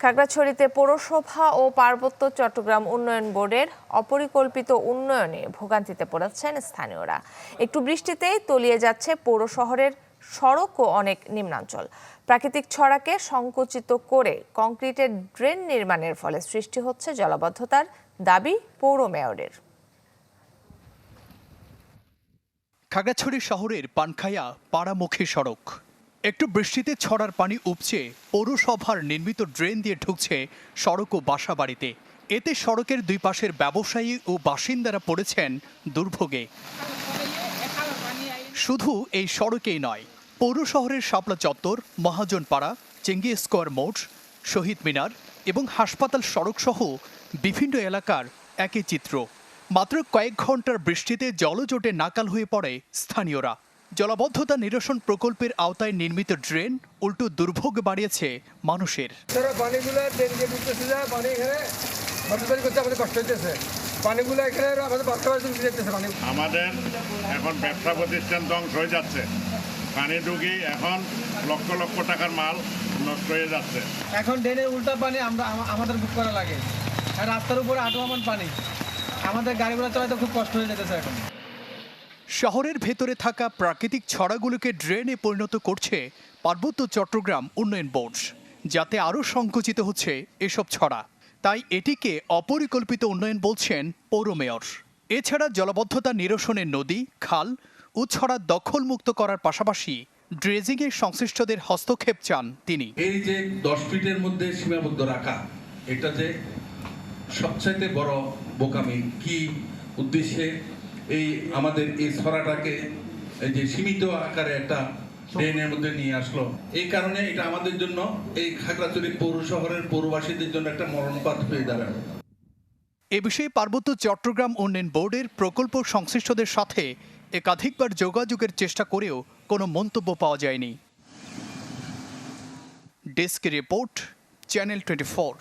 খাগড়াছড়িতে পৌরসভা ও পার্বত্য চট্টগ্রাম উন্নয়ন বোর্ডের অপরিকল্পিত উন্নয়নে ভোগান্তিতে পড়েছেন স্থানীয়রা। একটু বৃষ্টিতেই তলিয়ে যাচ্ছে পৌর শহরের সড়ক ও অনেক নিম্নাঞ্চল। প্রাকৃতিক ছড়াকে সংকুচিত করে কংক্রিটের ড্রেন নির্মাণের ফলে সৃষ্টি হচ্ছে জলাবদ্ধতার দাবি পৌর মেয়রের। খাগড়াছড়ি শহরের পানখায়া পাড়ামুখী সড়ক। একটু বৃষ্টিতে ছড়ার পানি উপচে পৌরসভার নির্মিত ড্রেন দিয়ে ঢুকছে সড়ক ও বাসা বাড়িতে। এতে সড়কের দুই পাশের ব্যবসায়ী ও বাসিন্দারা পড়েছেন দুর্ভোগে। শুধু এই সড়কেই নয়, পৌর শহরের শাপলা চত্বর, মহাজনপাড়া, চেঙ্গি স্কোয়ার মোড়, শহীদ মিনার এবং হাসপাতাল সড়ক সহ বিভিন্ন এলাকার একই চিত্র। মাত্র কয়েক ঘন্টার বৃষ্টিতে জলজটে নাকাল হয়ে পড়ে স্থানীয়রা। জলাবদ্ধতা নিরসন প্রকল্পের আওতায় নির্মিত ড্রেন উল্টো দুর্ভোগ বাড়িয়েছে মানুষের। আমাদের এখন ব্যবসা প্রতিষ্ঠান ধ্বংস হয়ে যাচ্ছে, পানি ঢুকি এখন লক্ষ লক্ষ টাকার মাল নষ্ট হয়ে যাচ্ছে। এখন ড্রেনের উল্টা পানি আমাদের বুক করা লাগে, আর রাস্তার উপরে আটমান পানি, আমাদের গাড়িগুলো চালাতে খুব কষ্ট হয়ে যেতেছে এখন। শহরের ভেতরে থাকা প্রাকৃতিক ছড়াগুলোকে ড্রেনে পরিণত করছে পার্বত্য চট্টগ্রাম উন্নয়ন বোর্ড, যাতে আরও সংকুচিত হচ্ছে এসব ছড়া। তাই এটিকে অপরিকল্পিত উন্নয়ন বলছেন পৌর মেয়র। এছাড়া জলাবদ্ধতা নিরসনে নদী, খাল ও ছড়া দখলমুক্ত করার পাশাপাশি ড্রেজিংয়ে সংশ্লিষ্টদের হস্তক্ষেপ চান তিনি। এই যে 10 ফিটের মধ্যে সীমাবদ্ধ রাখা, এটা যে সবচাইতে বড় বোকামি। কি উদ্দেশ্যে এই আমাদের এই ছড়াটাকে এই যে সীমিত আকারে একটা ড্রেনের মধ্যে নিয়ে আসলো? এই কারণে এটা আমাদের জন্য, এই খাগড়াছড়ি পৌর শহরের পৌরবাসীদের জন্য একটা মরণপাত হয়ে দাঁড়াবে। এ বিষয়ে পার্বত্য চট্টগ্রাম উন্নয়ন বোর্ডের প্রকল্প সংশ্লিষ্টদের সাথে একাধিকবার যোগাযোগের চেষ্টা করেও কোনো মন্তব্য পাওয়া যায়নি। Desk report, channel 24।